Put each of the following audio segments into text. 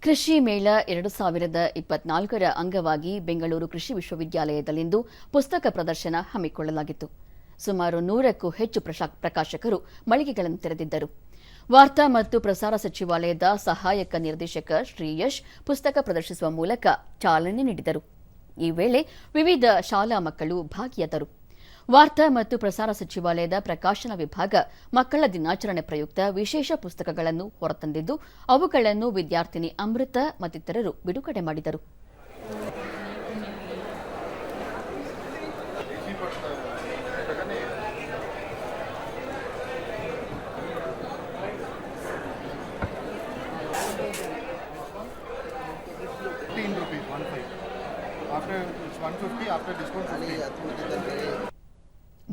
ಕೃಷಿ ಮೇಳ 2024ರ ಅಂಗವಾಗಿ ಬೆಂಗಳೂರು ಕೃಷಿ ವಿಶ್ವವಿದ್ಯಾಲಯದಲ್ಲಿಂದು ಪುಸ್ತಕ ಪ್ರದರ್ಶನ ಹಮ್ಮಿಕೊಳ್ಳಲಾಗಿತ್ತು. ಸುಮಾರು 100ಕ್ಕೂ ಹೆಚ್ಚು ಪ್ರಕಾಶಕರು ಮಳಿಗೆಗಳನ್ನು ತೆರೆದಿದ್ದರು. ವಾರ್ತಾ ಮತ್ತು ಪ್ರಸಾರ ಸಚಿವಾಲಯದ ಸಹಾಯಕ ನಿರ್ದೇಶಕ ಶ್ರೀಯಶ್ ಪುಸ್ತಕ ಪ್ರದರ್ಶಿಸುವ ಮೂಲಕ ಚಾಲನೆ ನೀಡಿದರು. ಈ ವೇಳೆ ವಿವಿಧ ಶಾಲಾ ಮಕ್ಕಳು ಭಾಗಿಯಾದರು. ವಾರ್ತಾ ಮತ್ತು ಪ್ರಸಾರ ಸಚಿವಾಲಯದ ಪ್ರಕಾಶನ ವಿಭಾಗ ಮಕ್ಕಳ ದಿನಾಚರಣೆ ಪ್ರಯುಕ್ತ ವಿಶೇಷ ಪುಸ್ತಕಗಳನ್ನು ಹೊರತಂದಿದ್ದು, ಅವುಗಳನ್ನು ವಿದ್ಯಾರ್ಥಿನಿ ಅಮೃತ ಮತ್ತಿತರರು ಬಿಡುಗಡೆ ಮಾಡಿದರು.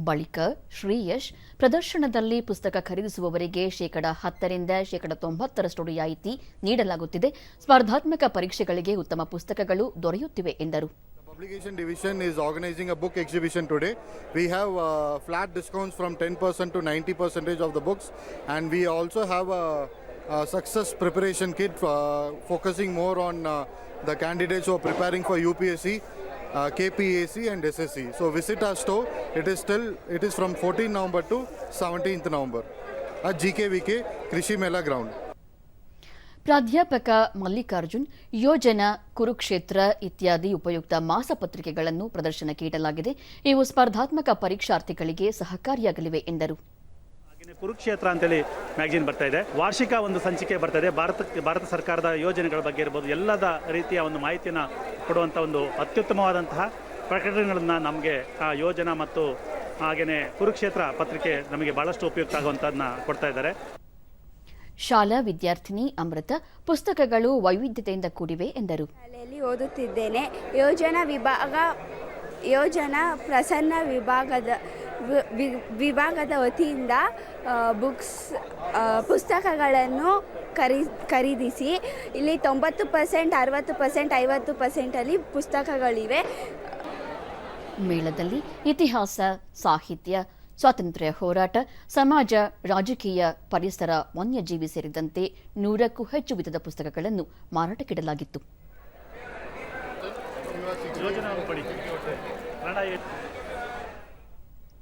ಬಳಿಕ ಶ್ರೀಯಶ್ ಪ್ರದರ್ಶನದಲ್ಲಿ ಪುಸ್ತಕ ಖರೀದಿಸುವವರಿಗೆ ಶೇಕಡ 10ರಿಂದ ಶೇಕಡ 90ರಷ್ಟು ರಿಯಾಯಿತಿ ನೀಡಲಾಗುತ್ತಿದೆ. ಸ್ಪರ್ಧಾತ್ಮಕ ಪರೀಕ್ಷೆಗಳಿಗೆ ಉತ್ತಮ ಪುಸ್ತಕಗಳು ದೊರೆಯುತ್ತಿವೆ ಎಂದರು. Publication division is organizing a book exhibition today. We have flat discounts from 10% to 90% of the books, and we also have a success preparation kit focusing more on the candidates who are preparing for UPSC, KPAC and SSC. So visit our store. It is from 14th November to 17th November at GKVK Krishi Mela ground. ಪ್ರಾಧ್ಯಾಪಕ ಮಲ್ಲಿಕಾರ್ಜುನ್, ಯೋಜನಾ, ಕುರುಕ್ಷೇತ್ರ ಇತ್ಯಾದಿ ಉಪಯುಕ್ತ ಮಾಸಪತ್ರಿಕೆಗಳನ್ನು ಪ್ರದರ್ಶನಕ್ಕೆ ಇಡಲಾಗಿದೆ. ಇವು ಸ್ಪರ್ಧಾತ್ಮಕ ಪರೀಕ್ಷಾರ್ಥಿಗಳಿಗೆ ಸಹಕಾರಿಯಾಗಲಿವೆ ಎಂದರು. ಕುರುಕ್ಷೇತ್ರ ಅಂತೇಳಿ magazine ಬರ್ತಾ ಇದೆ. ವಾರ್ಷಿಕ ಒಂದು ಸಂಚಿಕೆ ಬರ್ತಾ ಇದೆ. ಭಾರತ ಸರ್ಕಾರದ ಯೋಜನೆಗಳ ಬಗ್ಗೆ ಇರ್ಬೋದು, ಎಲ್ಲದ ರೀತಿಯ ಒಂದು ಮಾಹಿತಿಯನ್ನು ಕೊಡುವಂಥ ಒಂದು ಅತ್ಯುತ್ತಮವಾದಂತಹ ಪ್ರಕಟಣೆಗಳನ್ನು ನಮಗೆ ಯೋಜನಾ ಮತ್ತು ಹಾಗೆಯೇ ಕುರುಕ್ಷೇತ್ರ ಪತ್ರಿಕೆ ನಮಗೆ ಬಹಳಷ್ಟು ಉಪಯುಕ್ತ ಆಗುವಂಥದ್ದನ್ನ ಕೊಡ್ತಾ ಇದ್ದಾರೆ. ಶಾಲಾ ವಿದ್ಯಾರ್ಥಿನಿ ಅಮೃತ, ಪುಸ್ತಕಗಳು ವೈವಿಧ್ಯತೆಯಿಂದ ಕೂಡಿವೆ ಎಂದರು. ಶಾಲೆಯಲ್ಲಿ ಓದುತ್ತಿದ್ದೇನೆ. ಯೋಜನಾ ಪ್ರಸನ್ನ ವಿಭಾಗದ ವತಿಯಿಂದ ಪುಸ್ತಕಗಳನ್ನು ಖರೀದಿಸಿ ಇಲ್ಲಿ 90%, 60%, 50% ಪುಸ್ತಕಗಳಿವೆ. ಮೇಳದಲ್ಲಿ ಇತಿಹಾಸ, ಸಾಹಿತ್ಯ, ಸ್ವಾತಂತ್ರ್ಯ ಹೋರಾಟ, ಸಮಾಜ, ರಾಜಕೀಯ, ಪರಿಸರ, ವನ್ಯಜೀವಿ ಸೇರಿದಂತೆ 100ಕ್ಕೂ ಹೆಚ್ಚು ವಿಧದ ಪುಸ್ತಕಗಳನ್ನು ಮಾರಾಟಕ್ಕಿಡಲಾಗಿತ್ತು.